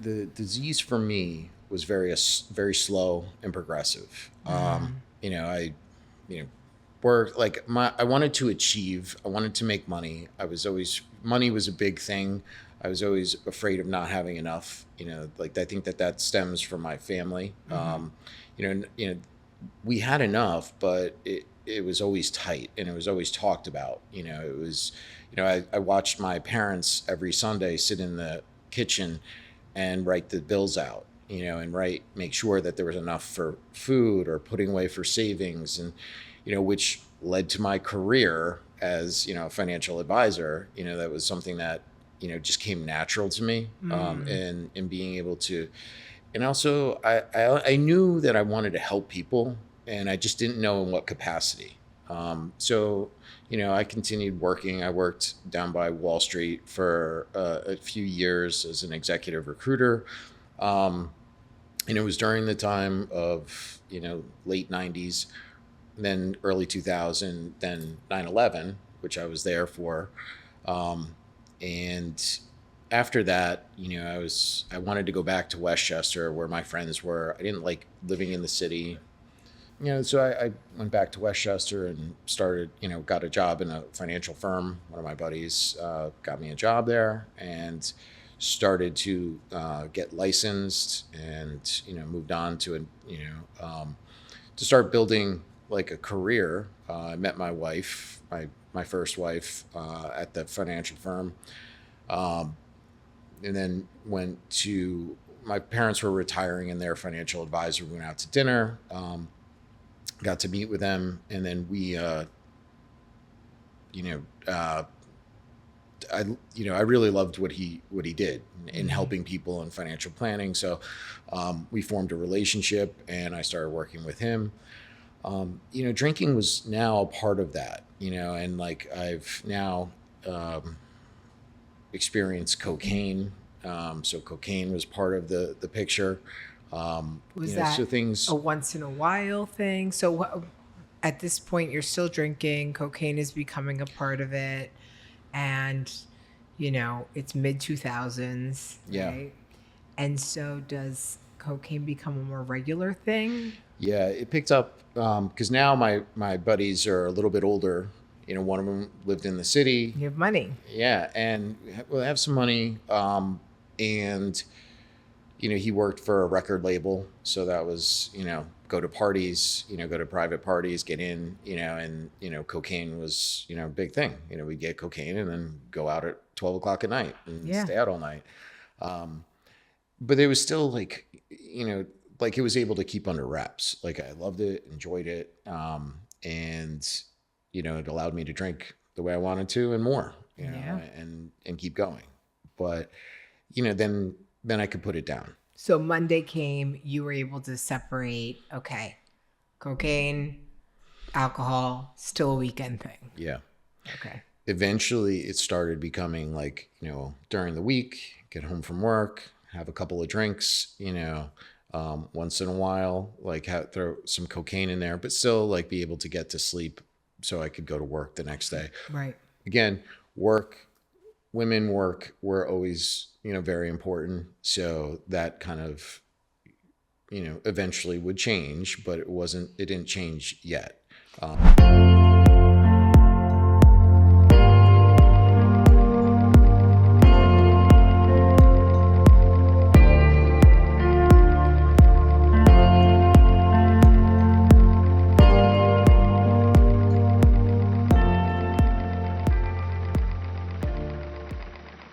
the disease for me was very slow and progressive. You know, you know, work like I wanted to achieve. I wanted to make money. Money was a big thing. I was always afraid of not having enough. You know, like I think that stems from my family. You know, we had enough, but it was always tight and it was always talked about. You know, it was, you know, I watched my parents every Sunday sit in the kitchen and write the bills out, you know, and make sure that there was enough for food or putting away for savings, and, you know, which led to my career as, you know, a financial advisor. You know, that was something that, you know, just came natural to me, and being able to, and also I knew that I wanted to help people, and I just didn't know in what capacity. So, you know, I continued working. I worked down by Wall Street for a few years as an executive recruiter. And it was during the time of, you know, late 90s, then early 2000, then 9/11, which I was there for. And after that, you know, I wanted to go back to Westchester where my friends were. I didn't like living in the city. You know, so I went back to Westchester and started, you know, got a job in a financial firm. One of my buddies got me a job there and started to get licensed, and, you know, moved on to to start building like a career. I met my wife, my first wife, at the financial firm, and then my parents were retiring, and their financial advisor. We went out to dinner. Got to meet with them, and then we, I really loved what he did in helping people in financial planning. So, we formed a relationship, and I started working with him. You know, drinking was now a part of that. You know, and like I've now experienced cocaine. So cocaine was part of the picture. Was that a once in a while thing? So at this point, you're still drinking. Cocaine is becoming a part of it. And, you know, it's mid 2000s. Yeah. Right? And so does cocaine become a more regular thing? Yeah, it picked up because now my buddies are a little bit older. You know, one of them lived in the city. You have money. Yeah, and we'll have some money. And you know, he worked for a record label, so that was, you know, go to parties, you know, go to private parties, get in, you know, and, you know, cocaine was, you know, a big thing. You know, we'd get cocaine and then go out at 12 o'clock at night and stay out all night. But it was still like, you know, like it was able to keep under wraps. Like I loved it, enjoyed it. And, you know, it allowed me to drink the way I wanted to and more, you know, and keep going. But, you know, then I could put it down. So Monday came, you were able to separate, okay, cocaine, alcohol, still a weekend thing. Yeah. Okay. Eventually it started becoming like, you know, during the week, get home from work, have a couple of drinks, you know, once in a while, like throw some cocaine in there, but still like be able to get to sleep so I could go to work the next day. Right. Again, women work were always, you know, very important. So that kind of, you know, eventually would change, but it didn't change yet.